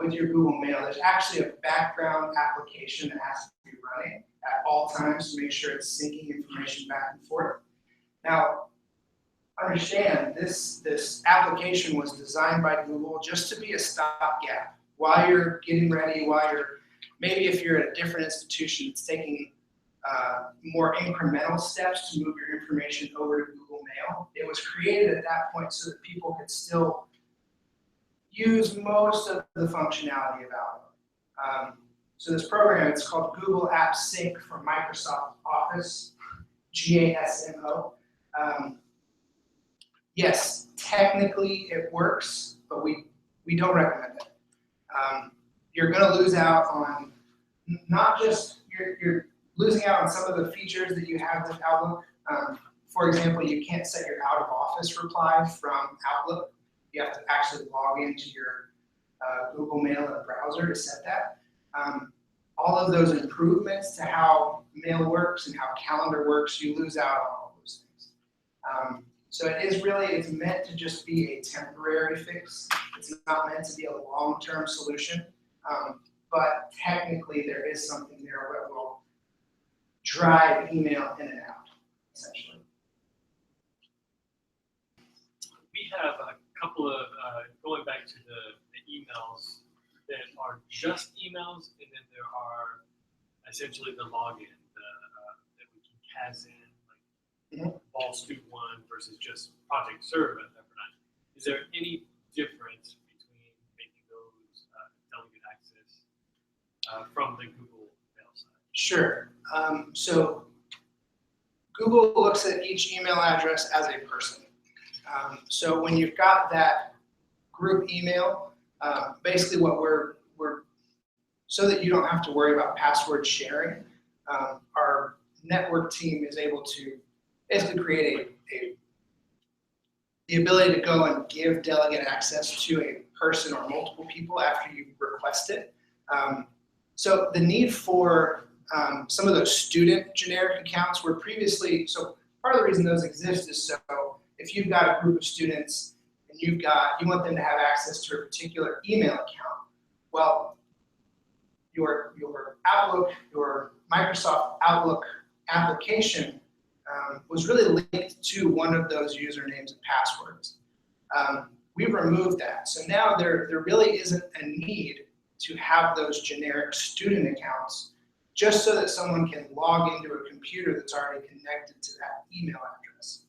with your Google Mail, there's actually a background application that has to be running at all times to make sure it's syncing information back and forth. Now, understand this application was designed by Google just to be a stopgap while you're getting ready, maybe if you're at a different institution, it's taking more incremental steps to move your information over to Google Mail. It was created at that point so that people could still use most of the functionality of Outlook. So this program, it's called Google Apps Sync for Microsoft Office, GASMO. Yes, technically it works, but we don't recommend it. You're going to lose out on not just, you're losing out on some of the features that you have with Outlook. For example, you can't set your out of office reply from Outlook. You have to actually log into your Google Mail in a browser to set that. All of those improvements to how mail works and how calendar works, you lose out on all those things. So it's meant to just be a temporary fix. It's not meant to be a long-term solution. But technically there is something there that will drive email in and out, essentially. We have a couple of, going back to the emails that are just emails, and then there are essentially the login that we can cast in, like Ball Student 1 versus just Project Serve at Pepperdine. Is there any difference between making those delegate access from the Google Mail side? Sure. So Google looks at each email address as a person. So when you've got that group email, basically what we're so that you don't have to worry about password sharing, our network team is able to basically create the ability to go and give delegate access to a person or multiple people after you request it. So the need for some of those student generic accounts were previously, so part of the reason those exist is so if you've got a group of students and you want them to have access to a particular email account, well, your Outlook, your Microsoft Outlook application was really linked to one of those usernames and passwords. We've removed that. So now there really isn't a need to have those generic student accounts just so that someone can log into a computer that's already connected to that email address.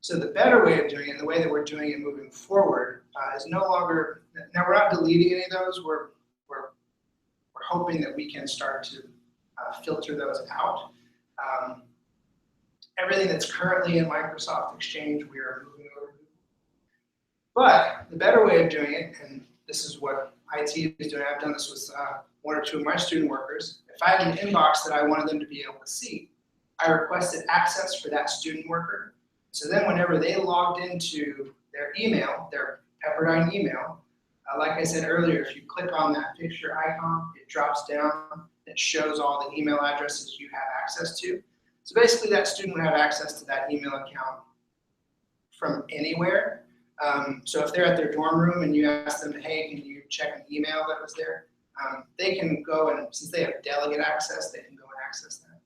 So the better way of doing it, and the way that we're doing it moving forward, is no longer, now we're not deleting any of those, we're hoping that we can start to filter those out. Everything that's currently in Microsoft Exchange, we are moving over to. But the better way of doing it, and this is what IT is doing, I've done this with one or two of my student workers. If I had an inbox that I wanted them to be able to see, I requested access for that student worker. So then whenever they logged into their email, their Pepperdine email, like I said earlier, if you click on that picture icon, it drops down, it shows all the email addresses you have access to. So basically that student would have access to that email account from anywhere. So if they're at their dorm room and you ask them, hey, can you check an email that was there? They can go and, since they have delegate access, they can go and access that.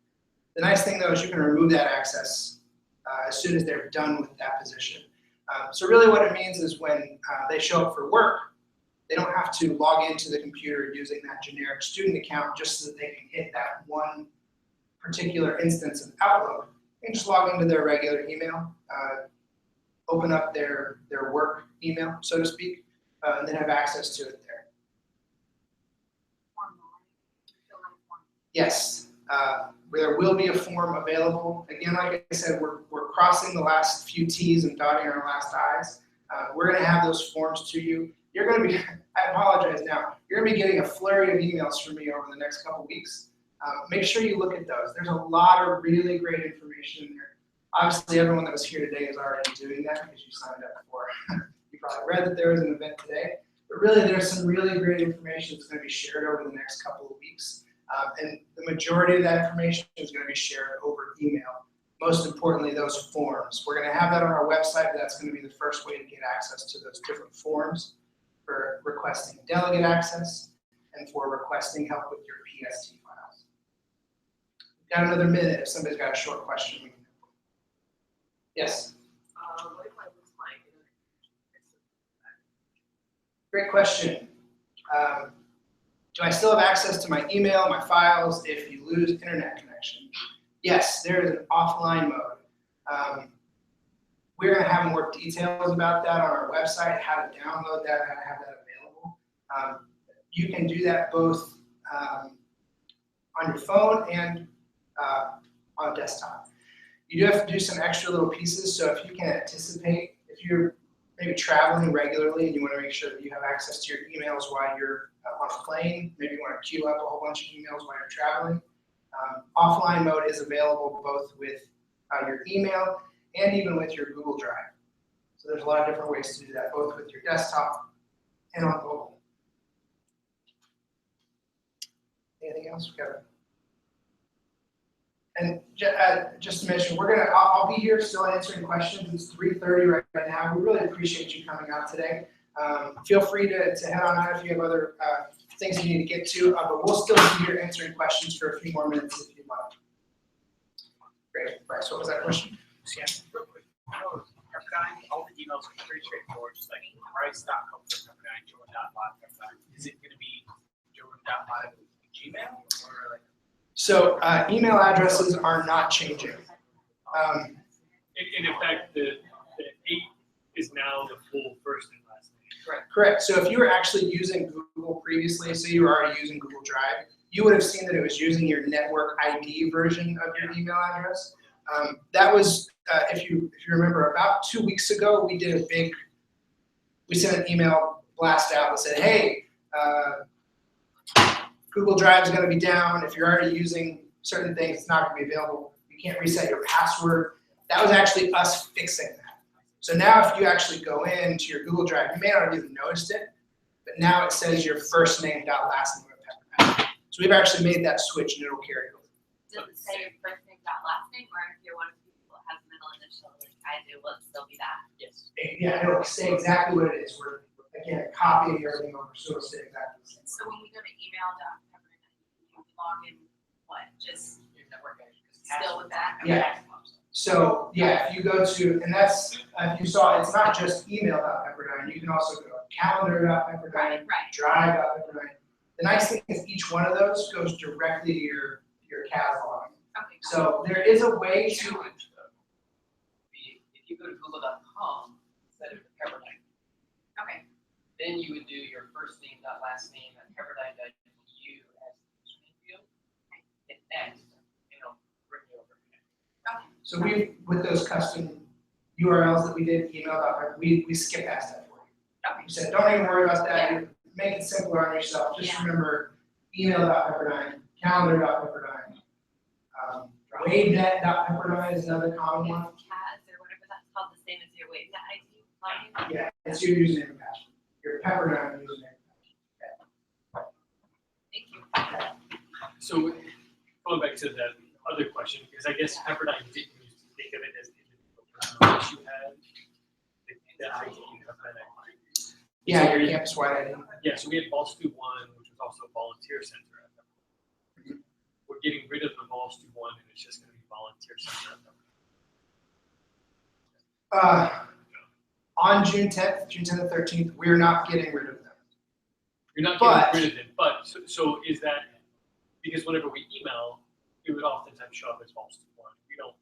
The nice thing though is you can remove that access as soon as they're done with that position. So really what it means is when they show up for work, they don't have to log into the computer using that generic student account just so that they can hit that one particular instance of Outlook. They can just log into their regular email, open up their work email, so to speak, and then have access to it there. Yes, there will be a form available. Again, like I said, we're crossing the last few T's and dotting our last I's. We're going to have those forms to you. You're going to be, I apologize now, you're going to be getting a flurry of emails from me over the next couple weeks. Make sure you look at those. There's a lot of really great information in there. Obviously, everyone that was here today is already doing that because you signed up for it. You probably read that there was an event today. But really, there's some really great information that's going to be shared over the next couple of weeks. And the majority of that information is going to be shared over email. Most importantly, those forms. We're going to have that on our website. That's going to be the first way to get access to those different forms for requesting delegate access, and for requesting help with your PST files. We've got another minute if somebody's got a short question. We can- Yes, What if I lose my internet? great question. Do I still have access to my email, my files, if you lose internet connection? Yes, there is an offline mode. We're going to have more details about that on our website, how to download that, how to have that available. You can do that both on your phone and on a desktop. You do have to do some extra little pieces, so if you can anticipate, if you're maybe traveling regularly and you want to make sure that you have access to your emails while you're on a plane, maybe you want to queue up a whole bunch of emails while you're traveling. Offline mode is available both with your email and even with your Google Drive. So there's a lot of different ways to do that, both with your desktop and on mobile. Anything else, Kevin? And just to mention, I'll be here still answering questions. It's 3:30 right now. We really appreciate you coming out today. Feel free to head on out if you have other things you need to get to, but we'll still be here answering questions for a few more minutes if you'd like. Great. Bryce, what was that question? Yeah, real quick. Pepperdine, all the emails are pretty straightforward, just like price.com, Pepperdine, Jordan.live, Pepperdine. Is it going to be Jordan.live Gmail or like? So email addresses are not changing. And in fact, the 8 is now the full first and last name. Correct. So if you were actually using Google previously, so you were already using Google Drive, you would have seen that it was using your network ID version of your email address. That was, if you remember, about 2 weeks ago, we sent an email blast out that said, hey, Google Drive is going to be down. If you're already using certain things, it's not going to be available. You can't reset your password. That was actually us fixing that. So now if you actually go into your Google Drive, you may not have even noticed it, but now it says your first name dot last name of Pepperdine. So we've actually made that switch and it'll carry over. Does it say your first name dot last name, or if you're one of the people that has middle initial like I do, will it still be that? Yes. Yeah, it'll say exactly what it is. We're, again, copying everything over, so it'll say exactly the same. So when we go to email.pepperdine, you log in, what, just Your network ID. still with that? Yeah. So yeah, if you go to, and that's, if you saw, it's not just email.pepperdine, you can also go calendar.pepperdine, Right. drive.pepperdine. The nice thing is each one of those goes directly to your catalog. Okay. So there is a way to, Challenge though. If you go to google.com instead of Pepperdine, Okay. then you would do your first name dot last name at pepperdine.edu as the username field. Hit next, and it'll bring you over. so with those custom URLs that we did, email.pepperdine, we skip past that for you. We said, don't even worry about that. Make it simpler on yourself. Just remember email.pepperdine, calendar.pepperdine. Wavenet.pepperdine is another common one. CAS or whatever that's called, the same as your Wavenet ID login? Yeah, it's your username and password. Your Pepperdine username and Thank you. password. So going back to the other question, because I guess Pepperdine didn't used to think of it as the individual person that you had, the ID of that. Yeah, your campus-wide ID. Yeah, so we had Vol Stu 1, which was also a volunteer center at Pepperdine. We're getting rid of the Vol Stu 1, and it's just going to be volunteer center at Pepperdine. On June 10th and 13th, we're not getting rid of them. You're not But- getting rid of it, but so is that because whenever we email, it would oftentimes show up as Vol Stu 1. We don't.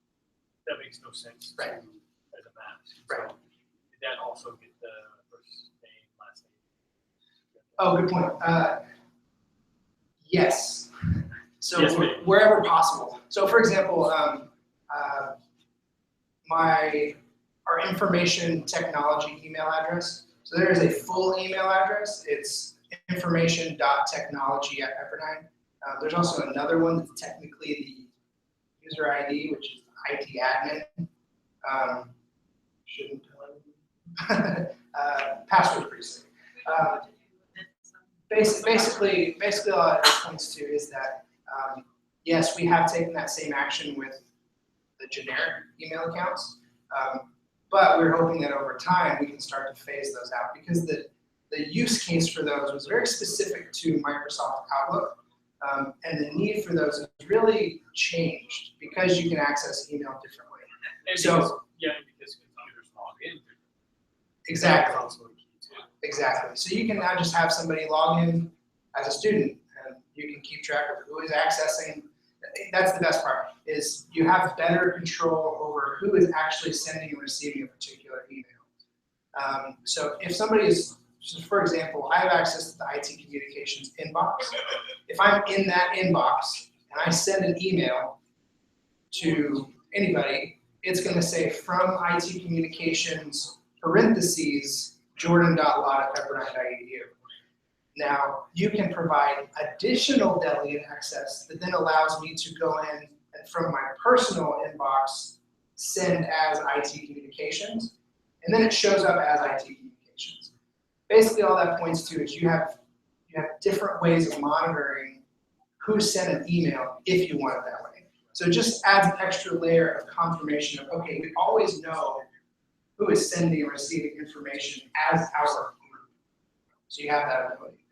That makes no sense. Right. As a mask. Right. So did that also get the first name, last name? Oh, good point. Yes. So Yes, ma'am. wherever possible. So for example, our information technology email address. So there is a full email address. It's information.technology@pepperdine. There's also another one that's technically the user ID, which is IT admin. Shouldn't tell anyone. Password pretty safe. Basically, all it points to is that, yes, we have taken that same action with the generic email accounts, but we're hoping that over time we can start to phase those out because the the use case for those was very specific to Microsoft Outlook. And the need for those has really changed because you can access email differently. And So- because, yeah, and because computers log in. Exactly. That's also a key too. Exactly. So you can now just have somebody log in as a student, and you can keep track of who is accessing. That's the best part, is you have better control over who is actually sending and receiving a particular email. So if somebody is, so for example, I have access to the IT communications inbox. If I'm in that inbox and I send an email to anybody, it's going to say from IT communications, parentheses, jordan.lott@pepperdine.edu. Now, you can provide additional delegate access that then allows me to go in and from my personal inbox, send as IT communications, and then it shows up as IT communications. Basically, all that points to is you have different ways of monitoring who sent an email if you want it that way. So it just adds an extra layer of confirmation of, okay, we always know who is sending and receiving information as our group. So you have that ability.